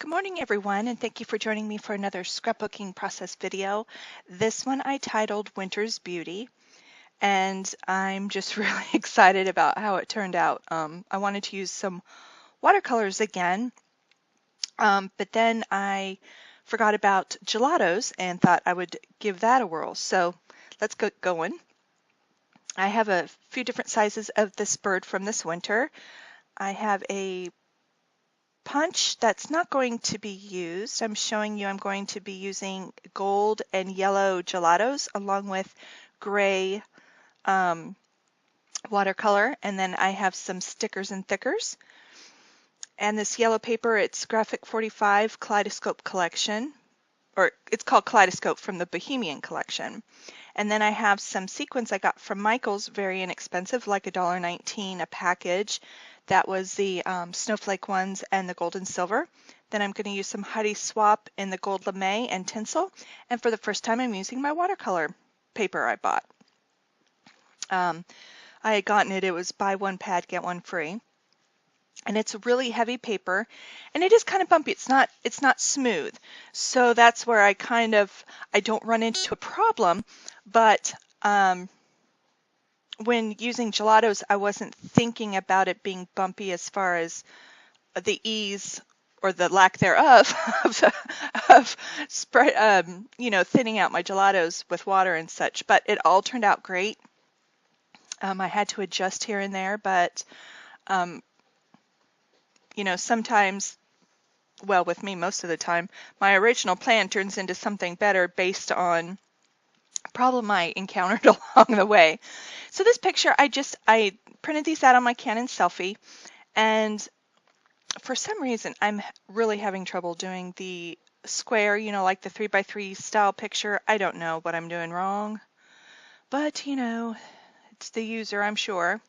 Good morning, everyone, and thank you for joining me for another scrapbooking process video. This one I titled Winter's Beauty, and I'm just really excited about how it turned out. I wanted to use some watercolors again, but then I forgot about gelatos and thought I would give that a whirl. So let's get going. I have a few different sizes of this bird from this winter. I have a punch that's not going to be used. I'm showing you I'm going to be using gold and yellow gelatos along with gray watercolor, and then I have some stickers and thickers. And this yellow paper, it's Graphic 45 Kaleidoscope Collection, or it's called Kaleidoscope from the Bohemian Collection. And then I have some sequins I got from Michael's, very inexpensive, like $1.19 a package. That was the snowflake ones and the gold and silver. Then I'm going to use some Heidi Swap in the gold lame and tinsel. And for the first time, I'm using my watercolor paper I bought. I had gotten it was buy one pad, get one free. And it's a really heavy paper, and it is kind of bumpy. It's not smooth. So that's where I don't run into a problem, but when using gelatos, I wasn't thinking about it being bumpy as far as the ease or the lack thereof of spread, thinning out my gelatos with water and such. But it all turned out great. I had to adjust here and there, but sometimes, well, with me most of the time, my original plan turns into something better based on problem I encountered along the way. So this picture, I printed these out on my Canon Selfie, and for some reason I'm really having trouble doing the square, like the 3x3 style picture. I don't know what I'm doing wrong, but it's the user, I'm sure.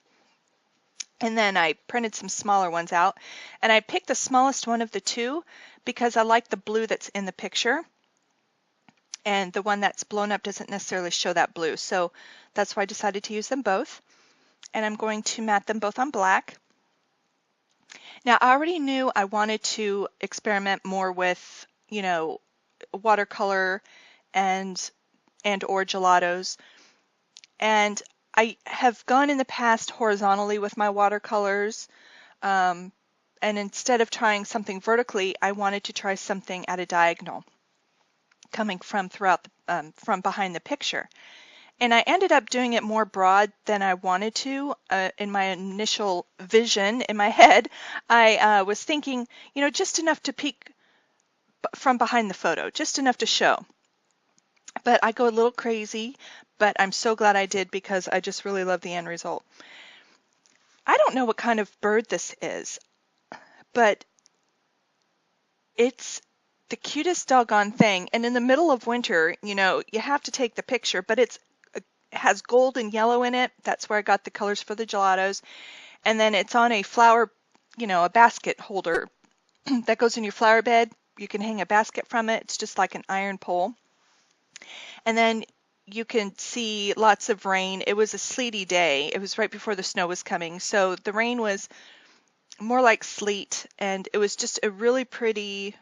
And then I printed some smaller ones out, and I picked the smallest one of the two because I like the blue that's in the picture, and the one that's blown up doesn't necessarily show that blue. So that's why I decided to use them both. And I'm going to matte them both on black. Now, I already knew I wanted to experiment more with, watercolor and or gelatos. And I have gone in the past horizontally with my watercolors. And instead of trying something vertically, I wanted to try something at a diagonal, coming from from behind the picture. And I ended up doing it more broad than I wanted to. In my initial vision in my head, I was thinking, just enough to peek from behind the photo, just enough to show. But I go a little crazy, but I'm so glad I did because I just really love the end result. I don't know what kind of bird this is, but it's the cutest doggone thing. And in the middle of winter, you have to take the picture, but it has gold and yellow in it. That's where I got the colors for the gelatos. And then it's on a flower, a basket holder that goes in your flower bed. You can hang a basket from it. It's just like an iron pole. And then you can see lots of rain. It was a sleety day. It was right before the snow was coming. So the rain was more like sleet, and it was just a really pretty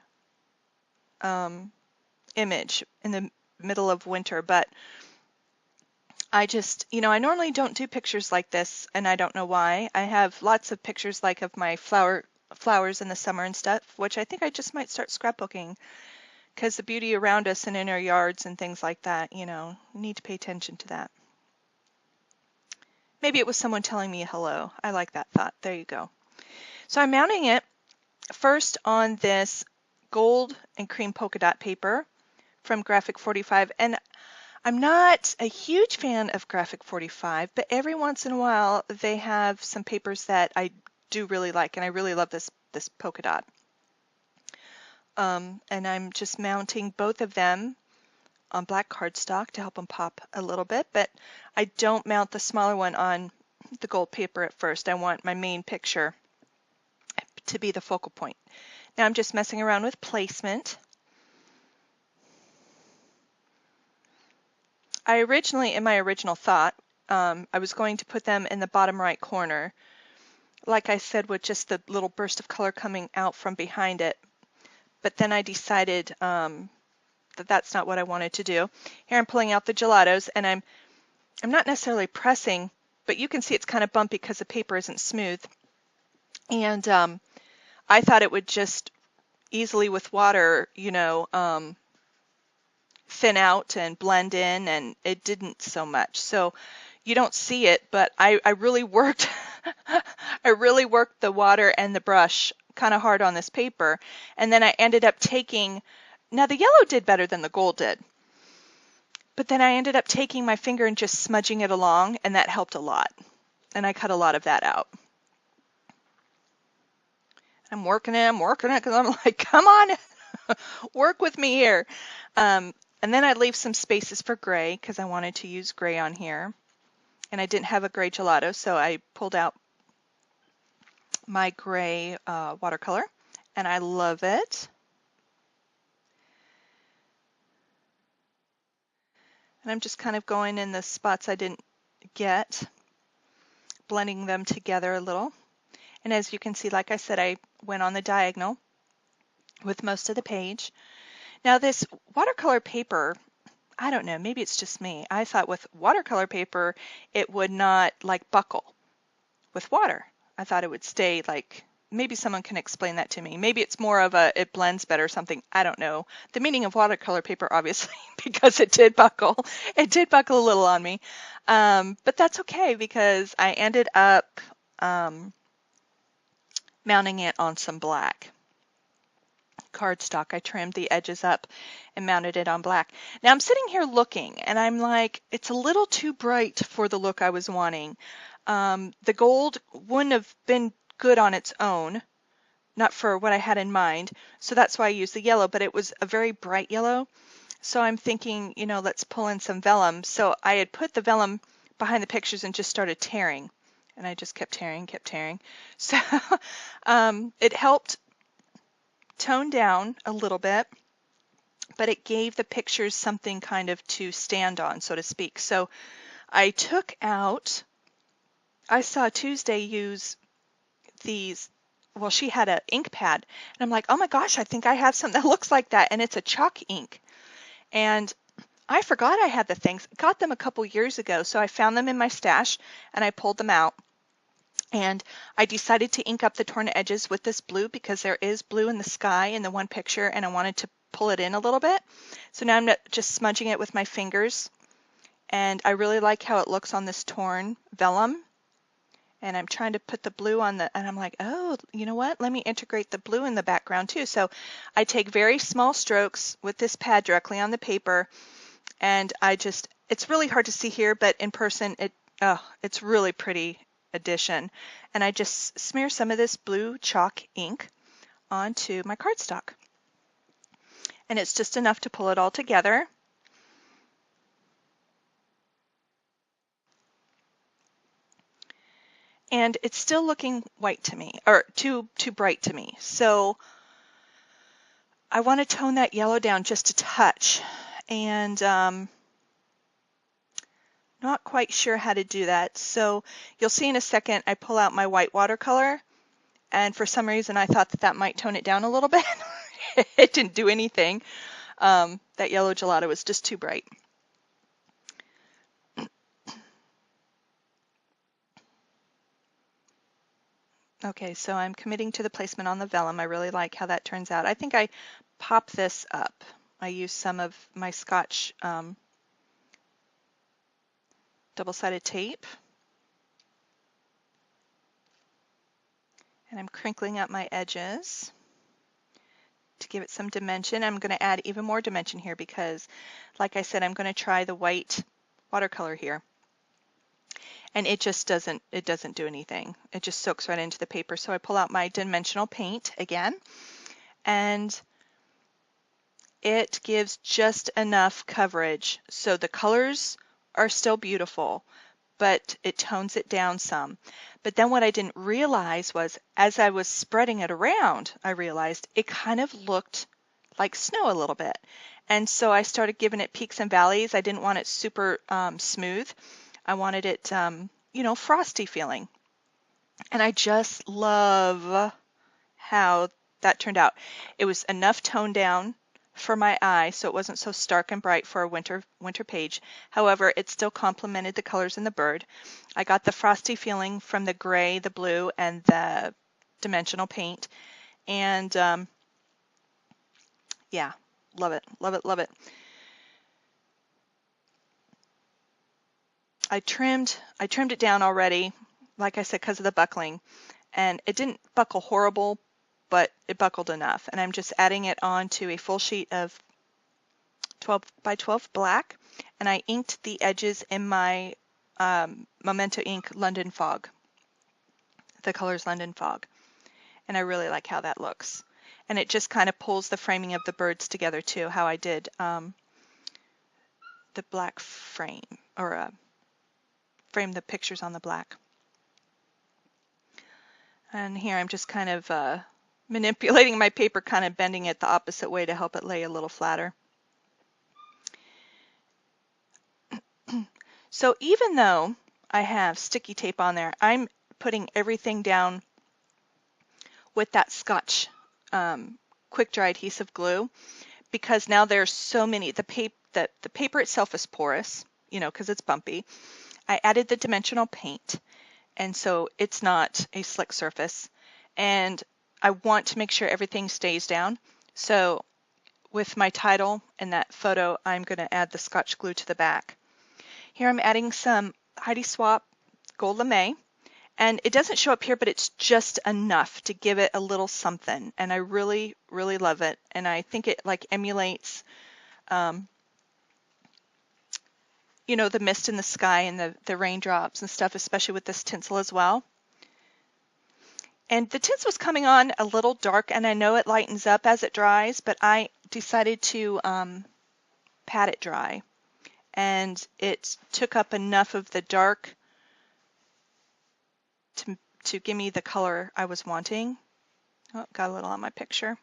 image in the middle of winter. But I just, I normally don't do pictures like this, and I don't know why. I have lots of pictures like of my flowers in the summer and stuff, which I think I just might start scrapbooking, because the beauty around us and in our yards and things like that, need to pay attention to that. Maybe it was someone telling me hello. I like that thought. There you go. So I'm mounting it first on this gold and cream polka dot paper from Graphic 45. And I'm not a huge fan of Graphic 45, but every once in a while they have some papers that I do really like, and I really love this polka dot. And I'm just mounting both of them on black cardstock to help them pop a little bit, but I don't mount the smaller one on the gold paper at first. I want my main picture to be the focal point. Now I'm just messing around with placement. In my original thought, I was going to put them in the bottom right corner, like I said, with just the little burst of color coming out from behind it. but then I decided that that's not what I wanted to do. Here I'm pulling out the gelatos, and I'm not necessarily pressing, but you can see it's kind of bumpy because the paper isn't smooth. And I thought it would just easily with water, thin out and blend in, and it didn't so much. So you don't see it, but I really worked I really worked the water and the brush kind of hard on this paper. And then I ended up taking, now the yellow did better than the gold did, but then I ended up taking my finger and just smudging it along, and that helped a lot. And I cut a lot of that out. I'm working it because I'm like, come on, work with me here. And then I leave some spaces for gray because I wanted to use gray on here. And I didn't have a gray gelato, so I pulled out my gray watercolor, and I love it. And I'm just kind of going in the spots I didn't get, blending them together a little. And as you can see, like I said, I went on the diagonal with most of the page. Now this watercolor paper, I don't know, maybe it's just me. I thought with watercolor paper, it would not like buckle with water. I thought it would stay like, maybe someone can explain that to me. Maybe it's more of a, it blends better or something. I don't know. The meaning of watercolor paper, obviously, because it did buckle. It did buckle a little on me. But that's okay because I ended up mounting it on some black cardstock. I trimmed the edges up and mounted it on black. Now I'm sitting here looking, and I'm like, it's a little too bright for the look I was wanting. The gold wouldn't have been good on its own, not for what I had in mind, so that's why I used the yellow, but it was a very bright yellow. So I'm thinking, let's pull in some vellum. So I had put the vellum behind the pictures and just started tearing, and I just kept tearing. So it helped tone down a little bit, but it gave the pictures something kind of to stand on, so to speak. So I took out, I saw Tuesday use these, well, she had an ink pad, and I'm like, oh my gosh, I think I have something that looks like that, and it's a chalk ink. And I forgot I had the things, got them a couple years ago, so I found them in my stash, and I pulled them out. And I decided to ink up the torn edges with this blue because there is blue in the sky in the one picture, and I wanted to pull it in a little bit. So now I'm just smudging it with my fingers, and I really like how it looks on this torn vellum. And I'm trying to put the blue on the, and I'm like, oh, you know what? Let me integrate the blue in the background too. So I take very small strokes with this pad directly on the paper, and it's really hard to see here, but in person, it's really pretty addition. And I just smear some of this blue chalk ink onto my cardstock. And it's just enough to pull it all together. And it's still looking white to me, or too bright to me. So I want to tone that yellow down just a touch. And not quite sure how to do that. So you'll see in a second I pull out my white watercolor, and for some reason I thought that might tone it down a little bit. It didn't do anything. That yellow gelato was just too bright. Okay, so I'm committing to the placement on the vellum. I really like how that turns out. I think I pop this up. I use some of my Scotch double-sided tape. And I'm crinkling up my edges to give it some dimension. I'm going to add even more dimension here because, like I said, I'm going to try the white watercolor here. And it just doesn't do anything. It just soaks right into the paper. So I pull out my dimensional paint again, and it gives just enough coverage. So the colors are still beautiful, but it tones it down some. But then what I didn't realize was, as I was spreading it around, I realized it kind of looked like snow a little bit. And so I started giving it peaks and valleys. I didn't want it super smooth. I wanted it, frosty feeling. And I just love how that turned out. It was enough tone down for my eye, so it wasn't so stark and bright for a winter page. However, it still complemented the colors in the bird. I got the frosty feeling from the gray, the blue, and the dimensional paint. And yeah, love it, love it, love it. I trimmed it down already, like I said, because of the buckling. And it didn't buckle horrible, but it buckled enough. And I'm just adding it on to a full sheet of 12 by 12 black, and I inked the edges in my Memento Ink London Fog, the colors London Fog. And I really like how that looks. And it just kind of pulls the framing of the birds together too, how I did the black frame, or frame the pictures on the black. And here I'm just kind of manipulating my paper, kind of bending it the opposite way to help it lay a little flatter. So even though I have sticky tape on there, I'm putting everything down with that Scotch quick dry adhesive glue, because now there's so many. The paper itself is porous, you know, because it's bumpy. I added the dimensional paint, and so it's not a slick surface. And I want to make sure everything stays down. So with my title and that photo, I'm going to add the Scotch glue to the back. Here I'm adding some Heidi Swapp Gold Lame, and it doesn't show up here, but it's just enough to give it a little something, and I really, really love it. And I think it like emulates, you know, the mist in the sky and the raindrops and stuff, especially with this tinsel as well. And the tinsel was coming on a little dark, and I know it lightens up as it dries, but I decided to pat it dry. And it took up enough of the dark to give me the color I was wanting. Oh, got a little on my picture.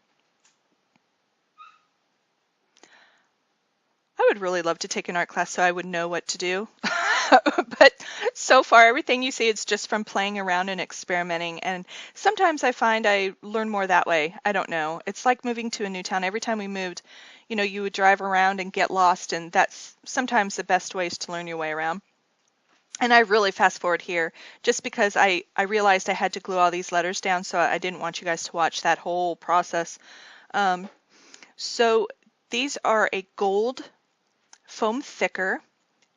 I would really love to take an art class so I would know what to do. But so far, everything you see is just from playing around and experimenting. And sometimes I find I learn more that way. I don't know. It's like moving to a new town. Every time we moved, you know, you would drive around and get lost, and that's sometimes the best ways to learn your way around. And I really fast forward here just because I realized I had to glue all these letters down, so I didn't want you guys to watch that whole process. So these are a gold foam thicker,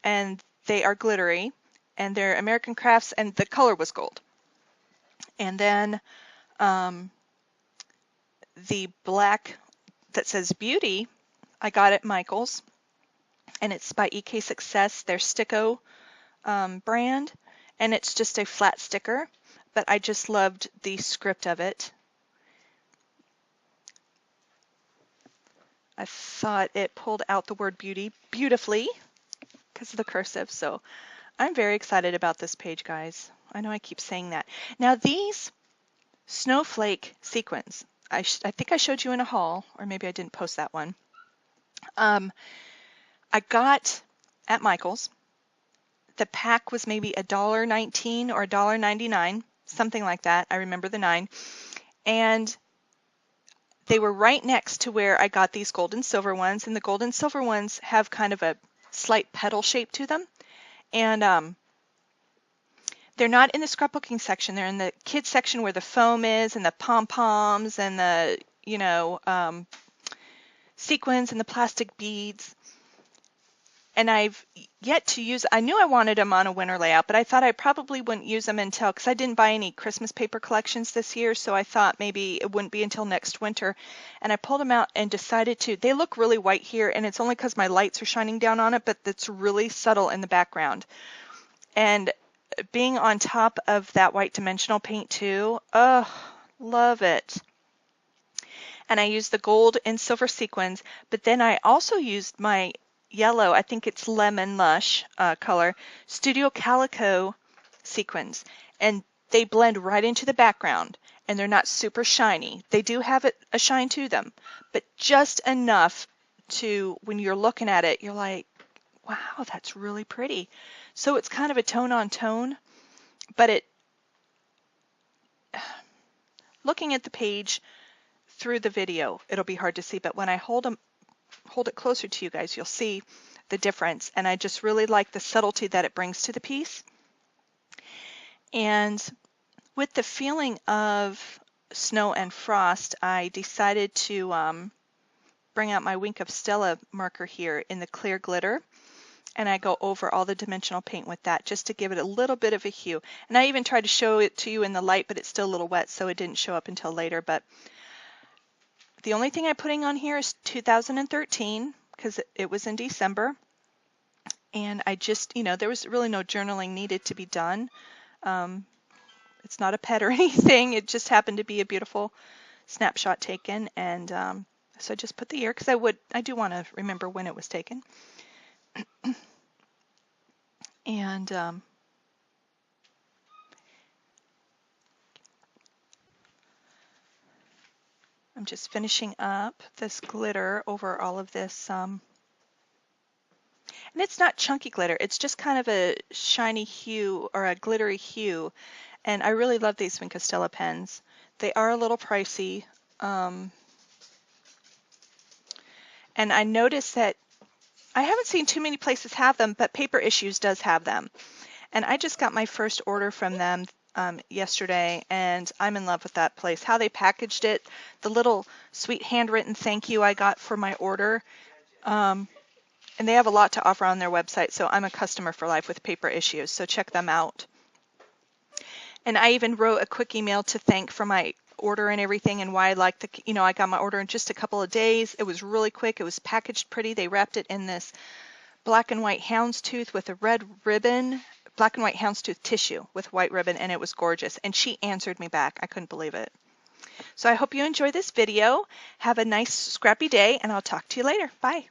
and they are glittery, and they're American Crafts, and the color was gold. And then the black that says Beauty, I got at Michael's, and it's by EK Success, their Sticko brand, and it's just a flat sticker, but I just loved the script of it. I thought it pulled out the word beauty beautifully because of the cursive, so I'm very excited about this page, guys. I know I keep saying that. Now these snowflake sequins, I think I showed you in a haul, or maybe I didn't post that one. I got at Michael's. The pack was maybe $1.19 or $1.99, something like that. I remember the 9. And they were right next to where I got these gold and silver ones, and the gold and silver ones have kind of a slight petal shape to them. And they're not in the scrapbooking section. They're in the kids section where the foam is, and the pom-poms, and the, you know, sequins and the plastic beads. And I've yet to use, I knew I wanted them on a winter layout, but I thought I probably wouldn't use them until, because I didn't buy any Christmas paper collections this year, so I thought maybe it wouldn't be until next winter. And I pulled them out and decided to, they look really white here, and it's only because my lights are shining down on it, but it's really subtle in the background. And being on top of that white dimensional paint too, oh, love it. And I used the gold and silver sequins, but then I also used my yellow, I think it's Lemon Lush color, Studio Calico sequins, and they blend right into the background, and they're not super shiny. They do have a shine to them, but just enough to, when you're looking at it, you're like, wow, that's really pretty. So it's kind of a tone on tone, but looking at the page through the video, it'll be hard to see, but when I hold it closer to you guys, you'll see the difference. And I just really like the subtlety that it brings to the piece. And with the feeling of snow and frost, I decided to bring out my Wink of Stella marker here in the clear glitter, and I go over all the dimensional paint with that just to give it a little bit of a hue. And I even tried to show it to you in the light, but it's still a little wet, so it didn't show up until later. But the only thing I'm putting on here is 2013 because it was in December, and I just, there was really no journaling needed to be done. It's not a pet or anything. It just happened to be a beautiful snapshot taken, and so I just put the year because I do want to remember when it was taken. And I'm just finishing up this glitter over all of this. And it's not chunky glitter. It's just kind of a shiny hue or a glittery hue. And I really love these Wink of Stella pens. They are a little pricey. And I noticed that I haven't seen too many places have them, but Paper Issues does have them. And I just got my first order from them yesterday, and I'm in love with that place. How they packaged it, the little sweet handwritten thank you I got for my order. And they have a lot to offer on their website, so I'm a customer for life with Paper Issues, so check them out. And I even wrote a quick email to thank for my order and everything, and why I like I got my order in just a couple of days. It was really quick. It was packaged pretty. They wrapped it in this black and white houndstooth with a red ribbon, black and white houndstooth tissue with white ribbon, and it was gorgeous. And she answered me back. I couldn't believe it. So I hope you enjoy this video. Have a nice scrappy day, and I'll talk to you later. Bye.